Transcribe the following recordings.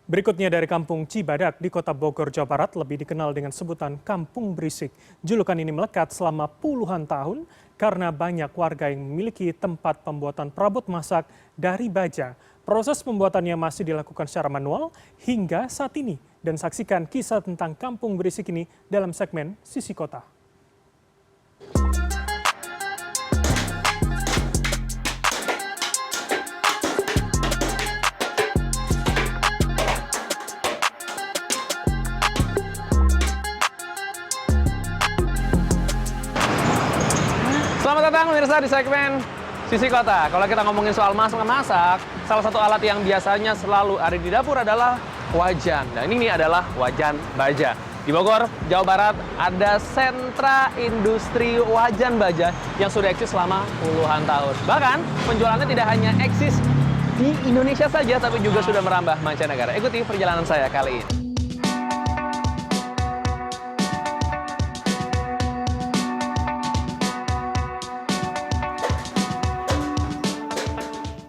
Berikutnya dari Kampung Cibadak di Kota Bogor, Jawa Barat, lebih dikenal dengan sebutan Kampung Berisik. Julukan ini melekat selama puluhan tahun karena banyak warga yang memiliki tempat pembuatan perabot masak dari baja. Proses pembuatannya masih dilakukan secara manual hingga saat ini. Dan saksikan kisah tentang Kampung Berisik ini dalam segmen Sisi Kota. Selamat datang pemirsa di segmen Sisi Kota. Kalau kita ngomongin soal masak, salah satu alat yang biasanya selalu ada di dapur adalah wajan. Dan ini adalah wajan baja. Di Bogor, Jawa Barat, ada sentra industri wajan baja yang sudah eksis selama puluhan tahun. Bahkan penjualannya tidak hanya eksis di Indonesia saja, tapi juga sudah merambah mancanegara. Ikuti perjalanan saya kali ini.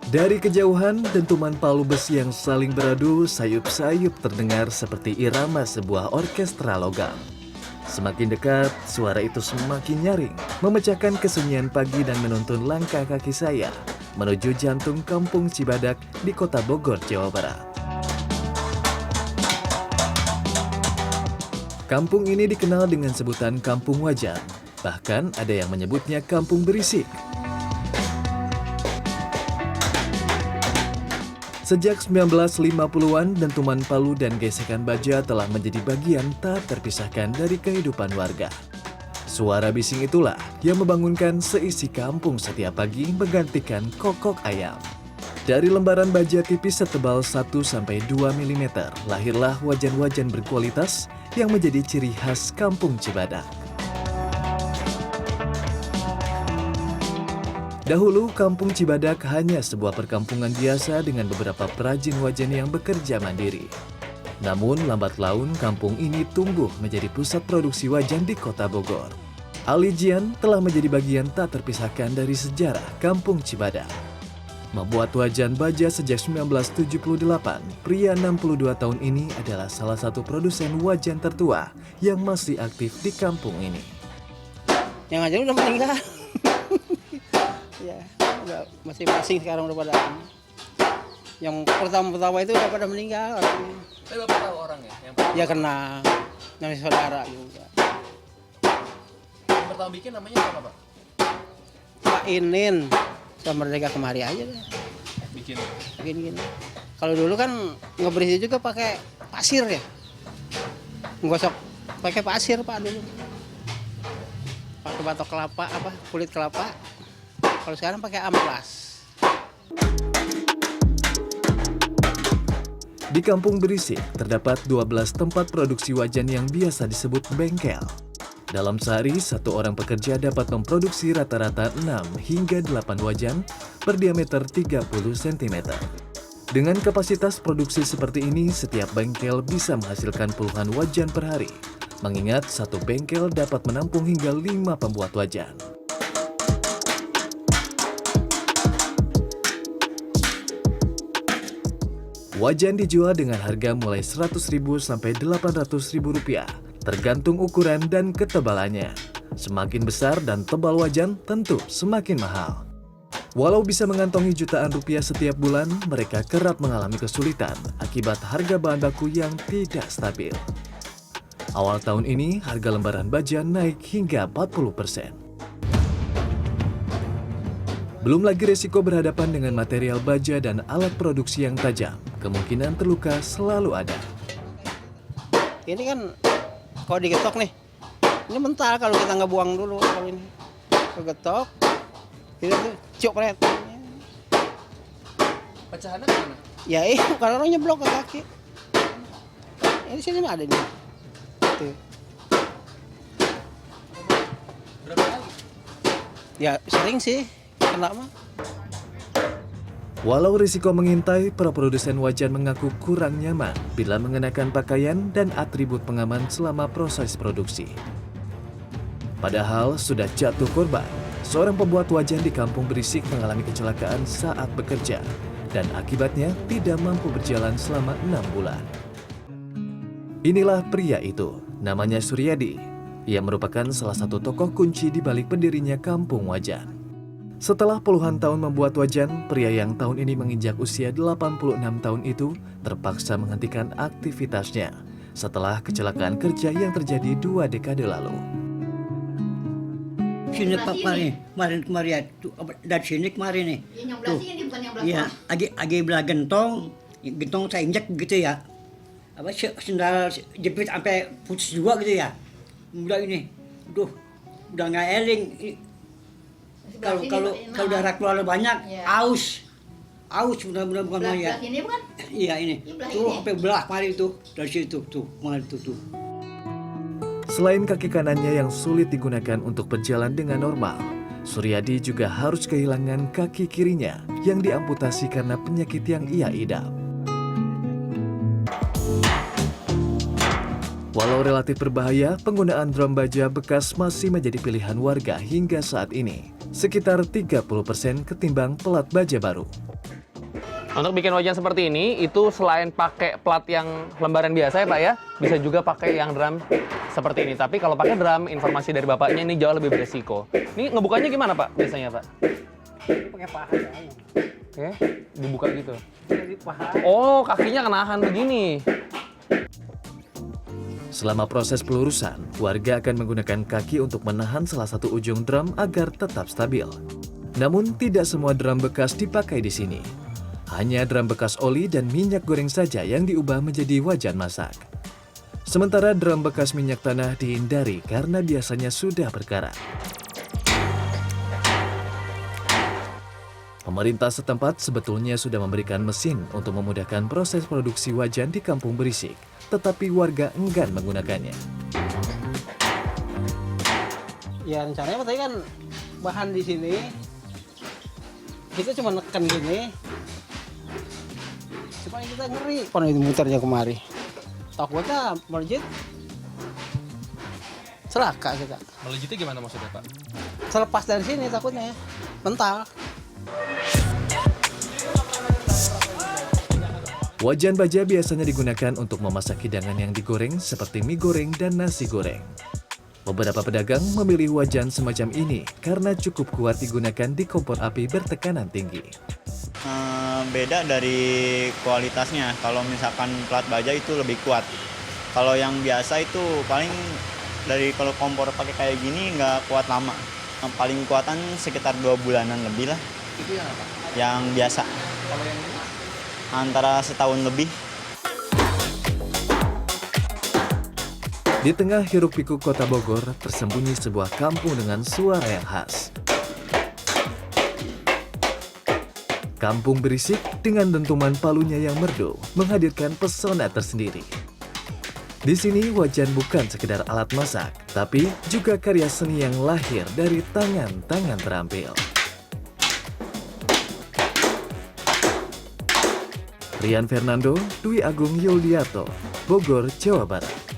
Dari kejauhan, dentuman palu besi yang saling beradu sayup-sayup terdengar seperti irama sebuah orkestra logam. Semakin dekat, suara itu semakin nyaring, memecahkan kesunyian pagi dan menuntun langkah kaki saya menuju jantung Kampung Cibadak di Kota Bogor, Jawa Barat. Kampung ini dikenal dengan sebutan Kampung Wajan, bahkan ada yang menyebutnya Kampung Berisik. Sejak 1950-an, dentuman palu dan gesekan baja telah menjadi bagian tak terpisahkan dari kehidupan warga. Suara bising itulah yang membangunkan seisi kampung setiap pagi menggantikan kokok ayam. Dari lembaran baja tipis setebal 1-2 mm, lahirlah wajan-wajan berkualitas yang menjadi ciri khas Kampung Cibadak. Dahulu, Kampung Cibadak hanya sebuah perkampungan biasa dengan beberapa perajin wajan yang bekerja mandiri. Namun, lambat laun kampung ini tumbuh menjadi pusat produksi wajan di Kota Bogor. Alijian telah menjadi bagian tak terpisahkan dari sejarah Kampung Cibadak. Membuat wajan baja sejak 1978, pria 62 tahun ini adalah salah satu produsen wajan tertua yang masih aktif di kampung ini. Yang aja udah meninggal. Ya, udah masing-masing sekarang udah pada. Yang pertama itu udah pada meninggal. Tapi Bapak tahu orang ya? Ya kenal, namanya saudara juga. Yang pertama bikin namanya apa, Pak? Pak Inin, sama mereka kemari aja deh. Bikin Gini. Kalau dulu kan ngeberisi juga pakai pasir ya. Menggosok pakai pasir Pak dulu. Pakai batok kelapa, kulit kelapa. Kalau sekarang pakai amplas. Di Kampung Berisik terdapat 12 tempat produksi wajan yang biasa disebut bengkel. Dalam sehari, satu orang pekerja dapat memproduksi rata-rata 6 hingga 8 wajan berdiameter 30 cm. Dengan kapasitas produksi seperti ini, setiap bengkel bisa menghasilkan puluhan wajan per hari. Mengingat satu bengkel dapat menampung hingga 5 pembuat wajan. Wajan dijual dengan harga mulai Rp100.000 sampai Rp800.000, tergantung ukuran dan ketebalannya. Semakin besar dan tebal wajan, tentu semakin mahal. Walau bisa mengantongi jutaan rupiah setiap bulan, mereka kerap mengalami kesulitan akibat harga bahan baku yang tidak stabil. Awal tahun ini, harga lembaran baja naik hingga 40%. Belum lagi resiko berhadapan dengan material baja dan alat produksi yang tajam, kemungkinan terluka selalu ada. Ini kan kalau digetok nih, ini mental kalau kita nggak buang dulu. Kalau ini kegetok, itu tuh copret. pecahannya kemana? Ya kalau orang nyeblok ke kaki. Ini sini mah ada nih. Tuh. Berapa kali? Ya sering sih. Kenapa? Walau risiko mengintai, para produsen wajan mengaku kurang nyaman bila mengenakan pakaian dan atribut pengaman selama proses produksi. Padahal sudah jatuh korban, seorang pembuat wajan di Kampung Berisik mengalami kecelakaan saat bekerja. dan akibatnya tidak mampu berjalan selama 6 bulan. Inilah pria itu, namanya Suryadi. Ia merupakan salah satu tokoh kunci di balik berdirinya Kampung Wajan. Setelah puluhan tahun membuat wajan, pria yang tahun ini menginjak usia 86 tahun itu terpaksa menghentikan aktivitasnya setelah kecelakaan kerja yang terjadi 2 dekade lalu. Sini Pak kemarin dari sini kemarin nih. Yang belah sini bukan yang belah Iya, agi belah gentong saya injek begitu ya. Apa sendal jepit sampai putus juga gitu ya. Udah ini, udah nggak eling. Kalau darah keluar banyak, aus benar-benar bukan main ya. Belah sini bukan? Iya ini, tuh sampai belah kemarin tuh dari situ tuh kemarin tuh. Selain kaki kanannya yang sulit digunakan untuk berjalan dengan normal, Suryadi juga harus kehilangan kaki kirinya yang diamputasi karena penyakit yang ia idap. Walau relatif berbahaya, penggunaan drum baja bekas masih menjadi pilihan warga hingga saat ini, sekitar 30% ketimbang pelat baja baru. Untuk bikin wajan seperti ini, itu selain pakai plat yang lembaran biasa ya Pak ya, bisa juga pakai yang drum seperti ini. Tapi kalau pakai drum, informasi dari Bapaknya ini jauh lebih beresiko. Ini ngebukanya gimana Pak biasanya Pak? Pakai paha ya. Oke, dibuka gitu. Jadi paha. Oh, kakinya kenahan begini. Selama proses pelurusan, warga akan menggunakan kaki untuk menahan salah satu ujung drum agar tetap stabil. Namun, tidak semua drum bekas dipakai di sini. Hanya drum bekas oli dan minyak goreng saja yang diubah menjadi wajan masak. Sementara drum bekas minyak tanah dihindari karena biasanya sudah berkarat. Pemerintah setempat sebetulnya sudah memberikan mesin untuk memudahkan proses produksi wajan di Kampung Berisik, tetapi warga enggan menggunakannya. Ya rencananya tadi kan bahan di sini kita cuma neken gini. Cuma kita ngeri, pan itu muternya kemari. Takutnya melejit, celaka kita. Melejitnya gimana maksudnya Pak? Selepas dari sini takutnya, mental. Wajan baja biasanya digunakan untuk memasak hidangan yang digoreng seperti mie goreng dan nasi goreng. Beberapa pedagang memilih wajan semacam ini karena cukup kuat digunakan di kompor api bertekanan tinggi. Beda dari kualitasnya. Kalau misalkan plat baja itu lebih kuat. Kalau yang biasa itu paling dari kalau kompor pakai kayak gini nggak kuat lama. Paling kuatan sekitar 2 bulanan lebih lah. Itu yang apa? Yang biasa. Kalau yang ini? Antara setahun lebih. Di tengah hiruk-pikuk kota Bogor, tersembunyi sebuah kampung dengan suara yang khas. Kampung Berisik dengan dentuman palunya yang merdu menghadirkan pesona tersendiri. Di sini wajan bukan sekedar alat masak, tapi juga karya seni yang lahir dari tangan-tangan terampil. Rian Fernando, Dwi Agung Yuliarto, Bogor, Jawa Barat.